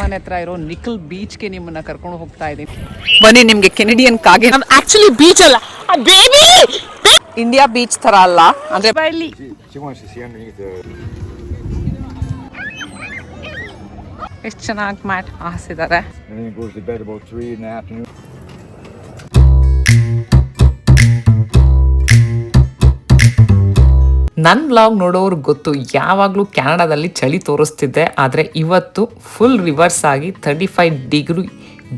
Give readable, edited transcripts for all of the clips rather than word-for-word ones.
ಮನೆ ಹತ್ರ ಇರೋ ನಿಖಲ್ ಬೀಚ್ಗೆ ನಿಮ್ಮನ್ನ ಕರ್ಕೊಂಡು ಹೋಗ್ತಾ ಇದ್ದೀನಿ. ಬನ್ನಿ ನಿಮ್ಗೆ ಕೆನಡಿಯನ್ ಕಾಗೆ ಆಕ್ಚುಲಿ ಬೀಚ್ ಅಲ್ಲ ಬೇಬಿ ಇಂಡಿಯಾ ಬೀಚ್ ತರ ಅಲ್ಲ ಅಂದ್ರೆ ಇಲ್ಲಿ ಎಷ್ಟು ಚೆನ್ನಾಗಿ ಮ್ಯಾಟ್ ಹಾಸಿದ್ದಾರೆ. ನನ್ನ ವ್ಲಾಗ್ ನೋಡೋರು ಗೊತ್ತು, ಯಾವಾಗಲೂ ಕ್ಯಾನಡಾದಲ್ಲಿ ಚಳಿ ತೋರಿಸ್ತಿದ್ದೆ, ಆದರೆ ಇವತ್ತು ಫುಲ್ ರಿವರ್ಸ್ ಆಗಿ 35 ಡಿಗ್ರಿ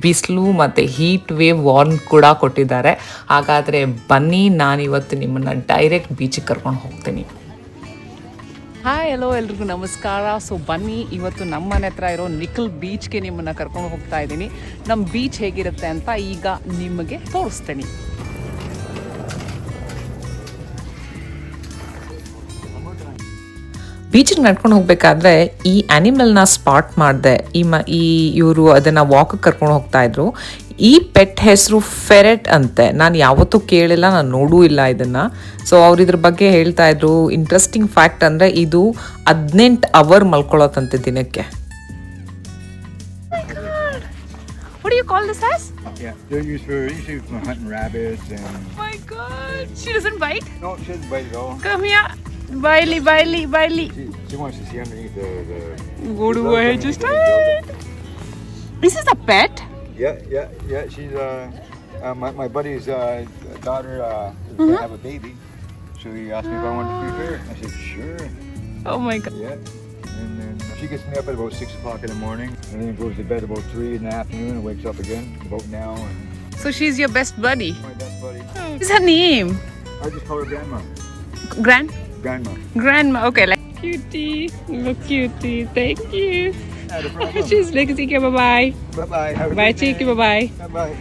ಬಿಸಿಲು ಮತ್ತು ಹೀಟ್ ವೇವ್ ವಾರ್ನ್ ಕೂಡ ಕೊಟ್ಟಿದ್ದಾರೆ. ಹಾಗಾದರೆ ಬನ್ನಿ, ನಾನಿವತ್ತು ನಿಮ್ಮನ್ನು ಡೈರೆಕ್ಟ್ ಬೀಚಿಗೆ ಕರ್ಕೊಂಡು ಹೋಗ್ತೀನಿ. ಹಾಯ್ ಹಲೋ ಎಲ್ರಿಗೂ ನಮಸ್ಕಾರ. ಸೊ ಬನ್ನಿ, ಇವತ್ತು ನಮ್ಮ ಮನೆ ಹತ್ರ ಇರೋ ನಿಖಲ್ ಬೀಚ್ಗೆ ನಿಮ್ಮನ್ನು ಕರ್ಕೊಂಡು ಹೋಗ್ತಾ ಇದ್ದೀನಿ. ನಮ್ಮ ಬೀಚ್ ಹೇಗಿರುತ್ತೆ ಅಂತ ಈಗ ನಿಮಗೆ ತೋರಿಸ್ತೀನಿ. ಬೀಚಿಗೆ ನಡ್ಕೊಂಡು ಹೋಗ್ಬೇಕಾದ್ರೆ ಈ ಆ್ಯನಿಮಲ್ನ ಸ್ಪಾಟ್ ಮಾಡಿದೆ. ಇವರು ಅದನ್ನು ವಾಕಿಗೆ ಕರ್ಕೊಂಡು ಹೋಗ್ತಾ ಇದ್ರು. ಈ ಪೆಟ್ ಹೆಸರು ಫೆರೆಟ್ ಅಂತೆ. ನಾನು ಯಾವತ್ತೂ ಕೇಳಿಲ್ಲ, ನಾನು ನೋಡೂ ಇಲ್ಲ ಇದನ್ನು. ಸೊ ಅವ್ರು ಇದ್ರ ಬಗ್ಗೆ ಹೇಳ್ತಾ ಇದ್ರು. ಇಂಟ್ರೆಸ್ಟಿಂಗ್ ಫ್ಯಾಕ್ಟ್ ಅಂದರೆ ಇದು 18 ಅವರ್ ಮಲ್ಕೊಳ್ಳೋತಂತೆ ದಿನಕ್ಕೆ. What do you call this as? Yeah, they're used for hunting rabbits and... Oh my God, she doesn't bite? No, she doesn't bite at all. Come here. Bailey. She wants to see underneath the... Go to where just... This is a pet? Yeah. She's my buddy's daughter is gonna have a baby. So he asked me if I wanted to feed her. I said, sure. Oh my God. Yeah. And then she gets me up at about 6 o'clock in the morning, and then goes to bed about 3 in the afternoon and wakes up again about now. And So she's your best buddy? my best buddy. What's her name? I just call her Grandma. Grandma, okay. Like cutie, look cutie, thank you. She's like, okay, bye-bye. Bye-bye. Bye, Chiki, bye-bye. Bye-bye.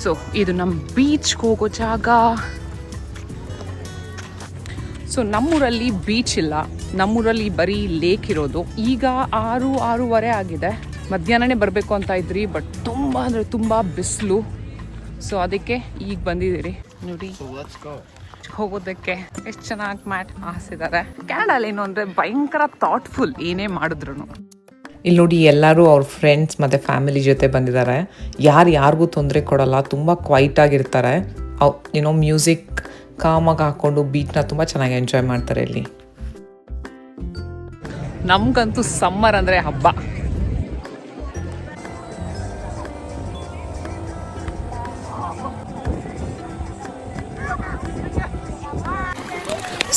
So ಇದು ನಮ್ಮ ಬೀಚ್ಗೆ ಹೋಗೋ ಜಾಗ. So ನಮ್ಮೂರಲ್ಲಿ beach ಇಲ್ಲ, ನಮ್ಮೂರಲ್ಲಿ ಬರೀ lake ಇರೋದು. ಈಗ 6:30 ಆಗಿದೆ. ಮಧ್ಯಾಹ್ನನೇ ಬರಬೇಕು ಅಂತ ಇದ್ರಿ, ಬಟ್ ತುಂಬ ಅಂದರೆ ತುಂಬ ಬಿಸಿಲು. ಸೊ ಅದಕ್ಕೆ ಈಗ ಬಂದಿದ್ದೀರಿ ನೋಡಿ ಹೋಗೋದಕ್ಕೆ. ಎಷ್ಟು ಚೆನ್ನಾಗಿ ಮ್ಯಾಟ್ ಹಾಸಿದ್ದಾರೆ. ಕ್ಯಾನಡಾಲಿ ಏನು ಅಂದರೆ ಭಯಂಕರ ಥಾಟ್ಫುಲ್ ಏನೇ ಮಾಡಿದ್ರು. ಇಲ್ಲಿ ನೋಡಿ, ಎಲ್ಲರೂ ಅವ್ರ ಫ್ರೆಂಡ್ಸ್ ಮತ್ತು ಫ್ಯಾಮಿಲಿ ಜೊತೆ ಬಂದಿದ್ದಾರೆ. ಯಾರಿಗೂ ತೊಂದರೆ ಕೊಡಲ್ಲ, ತುಂಬ ಕ್ವೈಟಾಗಿರ್ತಾರೆ. ಮ್ಯೂಸಿಕ್ ಕಾಮಾಗಿ ಹಾಕ್ಕೊಂಡು ಬೀಚ್ನ ತುಂಬ ಚೆನ್ನಾಗಿ ಎಂಜಾಯ್ ಮಾಡ್ತಾರೆ ಇಲ್ಲಿ. ನಮಗಂತೂ ಸಮ್ಮರ್ ಅಂದರೆ ಹಬ್ಬ.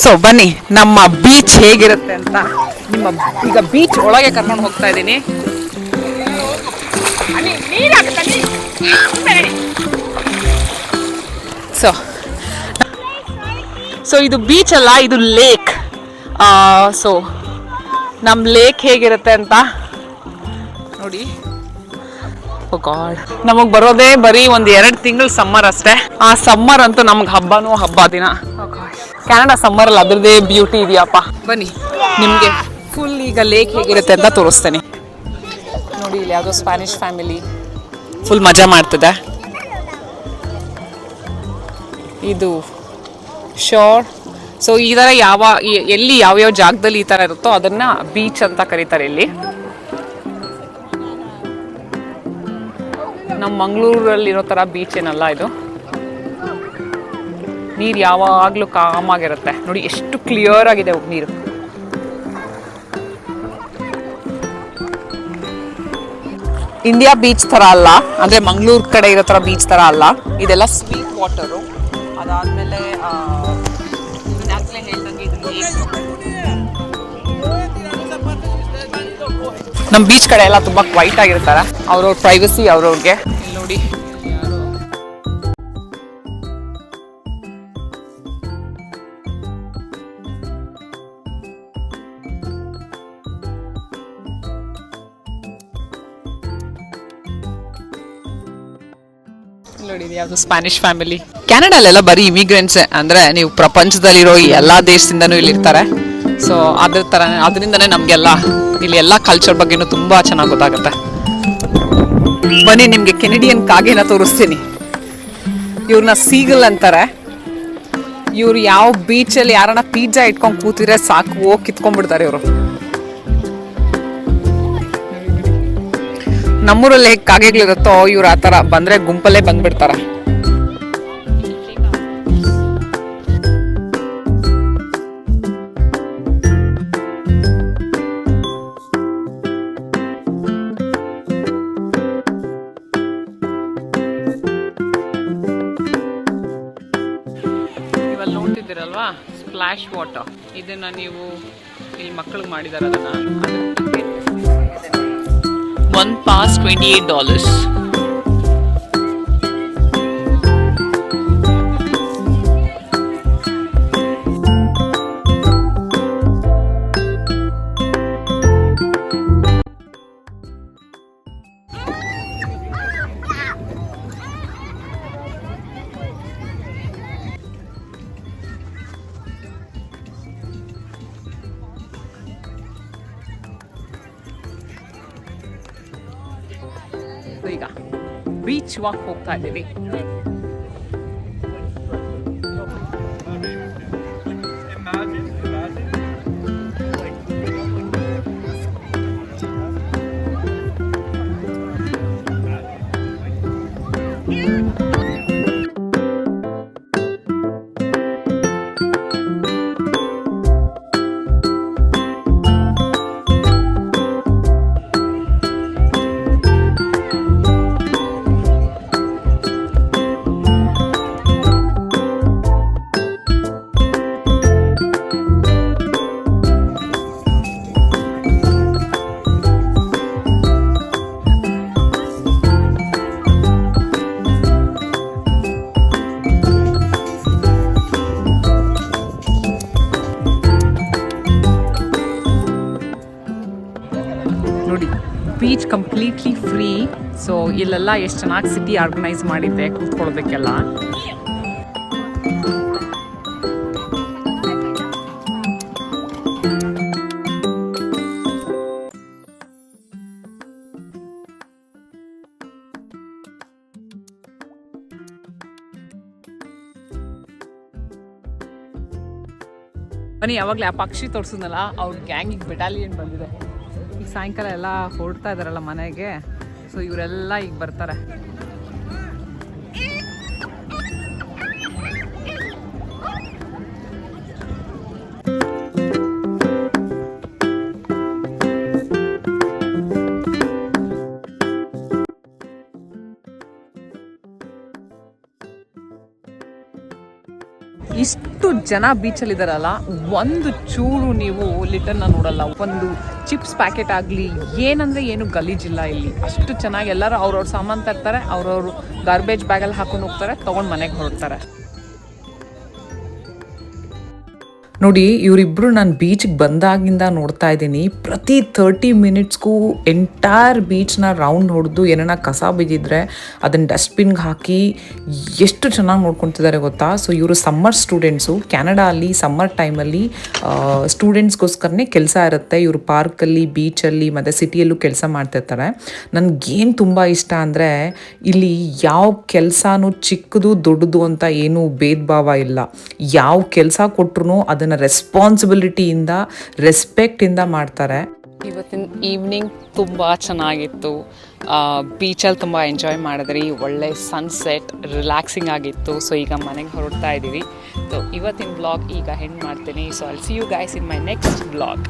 ಸೊ ಬನ್ನಿ, ನಮ್ಮ ಬೀಚ್ ಹೇಗಿರುತ್ತೆ ಅಂತ ಈಗ ಬೀಚ್ ಒಳಗೆ ಕರ್ಕೊಂಡು ಹೋಗ್ತಾ ಇದ್ದೀನಿ. ಸೊ ಇದು ಬೀಚ್ ಅಲ್ಲ, ಇದು ಲೇಕ್. ಸೊ ನಮ್ಮ ಲೇಕ್ ಹೇಗಿರುತ್ತೆ ಅಂತ ನೋಡಿ. ಓ ಗಾಡ್, ನಮಗೆ ಬರೋದೇ ಬರೀ 1-2 ತಿಂಗಳು ಸಮ್ಮರ್ ಅಷ್ಟೇ. ಆ ಸಮ್ಮರ್ ಅಂತೂ ನಮ್ಗೆ ಹಬ್ಬನೂ ಹಬ್ಬ ದಿನ. ಕ್ಯಾನಡಾ ಸಮ್ಮರಲ್ಲಿ ಅದ್ರದ್ದೇ ಬ್ಯೂಟಿ ಇದೆಯಪ್ಪ. ಬನ್ನಿ, ನಿಮಗೆ ಫುಲ್ ಈಗ ಲೇಕ್ ಹೇಗಿರುತ್ತೆ ಅಂತ ತೋರಿಸ್ತೇನೆ ನೋಡಿ. ಇಲ್ಲಿ ಯಾವುದೋ ಸ್ಪ್ಯಾನಿಷ್ ಫ್ಯಾಮಿಲಿ ಫುಲ್ ಮಜಾ ಮಾಡ್ತದೆ. ಇದು ಶೋರ್. ಸೊ ಈ ಥರ ಎಲ್ಲಿ ಯಾವ್ಯಾವ ಜಾಗದಲ್ಲಿ ಈ ಥರ ಇರುತ್ತೋ ಅದನ್ನ ಬೀಚ್ ಅಂತ ಕರೀತಾರೆ ಇಲ್ಲಿ. ನಮ್ಮ ಮಂಗಳೂರಲ್ಲಿರೋ ಥರ ಬೀಚ್ ಏನಲ್ಲ ಇದು. ನೀರು ಯಾವಾಗಲೂ ಕಾಮಾಗಿರುತ್ತೆ ನೋಡಿ, ಎಷ್ಟು ಕ್ಲಿಯರ್ ಆಗಿದೆ ನೀರು. ಇಂಡಿಯಾ ಬೀಚ್ ಥರ ಅಲ್ಲ, ಅಂದರೆ ಮಂಗಳೂರು ಕಡೆ ಇರೋ ಥರ ಬೀಚ್ ಥರ ಅಲ್ಲ. ಇದೆಲ್ಲ ಸ್ವೀಟ್ ವಾಟರು. ಅದಾದಮೇಲೆ ನಮ್ಮ ಬೀಚ್ ಕಡೆ ಎಲ್ಲ ತುಂಬ ಕ್ವೈಟ್ ಆಗಿರ್ತಾರೆ. ಅವ್ರವ್ರ ಪ್ರೈವಸಿ ಅವ್ರವ್ರಿಗೆ. ನೋಡಿ ನೋಡಿ, ಯಾವುದು ಸ್ಪ್ಯಾನಿಷ್ ಫ್ಯಾಮಿಲಿ. ಕ್ಯಾನಡಾಲೆಲ್ಲ ಬರೀ ಇಮಿಗ್ರೆಂಟ್ಸೇ, ಅಂದರೆ ನೀವು ಪ್ರಪಂಚದಲ್ಲಿರೋ ಎಲ್ಲ ದೇಶದಿಂದನೂ ಇಲ್ಲಿರ್ತಾರೆ. ಸೊ ಅದರಿಂದನೇ ನಮಗೆಲ್ಲ ಇಲ್ಲಿ ಎಲ್ಲ ಕಲ್ಚರ್ ಬಗ್ಗೆನೂ ತುಂಬ ಚೆನ್ನಾಗಿ ಗೊತ್ತಾಗುತ್ತೆ. ಬನ್ನಿ, ನಿಮಗೆ ಕೆನಡಿಯನ್ ಕಾಗೆನ ತೋರಿಸ್ತೀನಿ. ಇವ್ರನ್ನ ಸೀಗಲ್ ಅಂತಾರೆ. ಇವ್ರು ಯಾವ ಬೀಚಲ್ಲಿ ಯಾರನ್ನ ಪಿಜ್ಜಾ ಇಟ್ಕೊಂಡು ಕೂತಿದ್ರೆ ಸಾಕು, ಹೋಗಿ ಕಿತ್ಕೊಂಡ್ಬಿಡ್ತಾರೆ ಇವರು. ನಮ್ಮೂರಲ್ಲಿ ಹೇಗೆ ಕಾಗೆಗಳಿರುತ್ತೋ ಇವ್ರು ಆ ಥರ ಬಂದರೆ ಗುಂಪಲ್ಲೇ ಬಂದ್ಬಿಡ್ತಾರೆ. ಇವಾಗ ನೋಡ್ತಿದ್ದೀರಲ್ವಾ ಸ್ಪ್ಲಾಶ್ ವಾಟರ್, ಇದನ್ನು ನೀವು ಇಲ್ಲಿ ಮಕ್ಕಳಿಗೆ ಮಾಡಿದ್ದಾರೆ. ಅದನ್ನು one pass $28. ಈಗ ಬೀಚ್ ವಾಕ್ ಹೋಗ್ತಾ ಇದ್ದೀವಿ. ನೋಡಿ ಬೀಚ್ ಕಂಪ್ಲೀಟ್ಲಿ ಫ್ರೀ. ಸೊ ಇಲ್ಲೆಲ್ಲ ಎಷ್ಟು ಚೆನ್ನಾಗಿ ಸಿಟಿ ಆರ್ಗನೈಸ್ ಮಾಡಿದ್ದೆ ಕೂತ್ಕೊಳ್ಳೋದಕ್ಕೆಲ್ಲ. ಬನ್ನಿ, ಯಾವಾಗಲೇ ಆ ಪಕ್ಷಿ ತೋರಿಸಿದ್ನಲ್ಲ ಅವ್ರ ಗ್ಯಾಂಗಿಗೆ ಬೆಟಾಲಿಯನ್ ಬಂದಿದೆ. ಈಗ ಸಾಯಂಕಾಲ ಎಲ್ಲ ಹೊರಡ್ತಾ ಇದ್ದಾರಲ್ಲ ಮನೆಗೆ, ಸೊ ಇವರೆಲ್ಲ ಈಗ ಬರ್ತಾರೆ. ಇಷ್ಟು ಜನ ಬೀಚಲ್ಲಿ ಇದ್ದಾರಲ್ಲ, ಒಂದು ಚೂರು ನೀವು ಲಿಟರ್ನ ನೋಡಲ್ಲ. ಒಂದು ಚಿಪ್ಸ್ ಪ್ಯಾಕೆಟ್ ಆಗಲಿ ಏನಂದರೆ ಏನು ಗಲೀಜಿಲ್ಲ ಇಲ್ಲಿ. ಅಷ್ಟು ಚೆನ್ನಾಗಿ ಎಲ್ಲರೂ ಅವ್ರವ್ರ ಸಾಮಾನು ತರ್ತಾರೆ, ಅವ್ರವ್ರು ಗಾರ್ಬೇಜ್ ಬ್ಯಾಗಲ್ಲಿ ಹಾಕೊಂಡು ಹೋಗ್ತಾರೆ, ತೊಗೊಂಡು ಮನೆಗೆ ಹೊರಡ್ತಾರೆ. ನೋಡಿ, ಇವರಿಬ್ಬರು ನಾನು ಬೀಚ್ಗೆ ಬಂದಾಗಿಂದ ನೋಡ್ತಾ ಇದ್ದೀನಿ. ಪ್ರತಿ 30 ಮಿನಿಟ್ಸ್ಗೂ ಎಂಟೈರ್ ಬೀಚ್ನ ರೌಂಡ್ ಹೊಡೆದು ಏನಾರ ಕಸ ಬಿದ್ದಿದ್ರೆ ಅದನ್ನು ಡಸ್ಟ್ಬಿನ್ಗೆ ಹಾಕಿ ಎಷ್ಟು ಚೆನ್ನಾಗಿ ನೋಡ್ಕೊತಿದ್ದಾರೆ ಗೊತ್ತಾ. ಸೊ ಇವರು ಸಮ್ಮರ್ ಸ್ಟೂಡೆಂಟ್ಸು. ಕ್ಯಾನಡಾ ಅಲ್ಲಿ ಸಮ್ಮರ್ ಟೈಮಲ್ಲಿ ಸ್ಟೂಡೆಂಟ್ಸ್ಗೋಸ್ಕರನೇ ಕೆಲಸ ಇರುತ್ತೆ. ಇವರು ಪಾರ್ಕಲ್ಲಿ, ಬೀಚಲ್ಲಿ ಮತ್ತು ಸಿಟಿಯಲ್ಲೂ ಕೆಲಸ ಮಾಡ್ತಿರ್ತಾರೆ. ನನಗೇನು ತುಂಬ ಇಷ್ಟ ಅಂದರೆ ಇಲ್ಲಿ ಯಾವ ಕೆಲಸನೂ ಚಿಕ್ಕದು ದೊಡ್ಡದು ಅಂತ ಏನೂ ಭೇದ ಭಾವ ಇಲ್ಲ. ಯಾವ ಕೆಲಸ ಕೊಟ್ಟರು ಅದನ್ನು ರೆಸ್ಪಾನ್ಸಿಬಿಲಿಟಿಯಿಂದ, ರೆಸ್ಪೆಕ್ಟಿಂದ ಮಾಡ್ತಾರೆ. ಇವತ್ತಿನ ಈವ್ನಿಂಗ್ ತುಂಬ ಚೆನ್ನಾಗಿತ್ತು. ಬೀಚಲ್ಲಿ ತುಂಬ ಎಂಜಾಯ್ ಮಾಡಿದ್ರಿ. ಒಳ್ಳೆ ಸನ್ಸೆಟ್, ರಿಲ್ಯಾಕ್ಸಿಂಗ್ ಆಗಿತ್ತು. ಸೊ ಈಗ ಮನೆಗೆ ಹೊರಡ್ತಾ ಇದ್ದೀವಿ. ಸೊ ಇವತ್ತಿನ ಬ್ಲಾಗ್ ಈಗ ಹೆಂಗೆ ಮಾಡ್ತೀನಿ. So I'll see you guys in my next blog.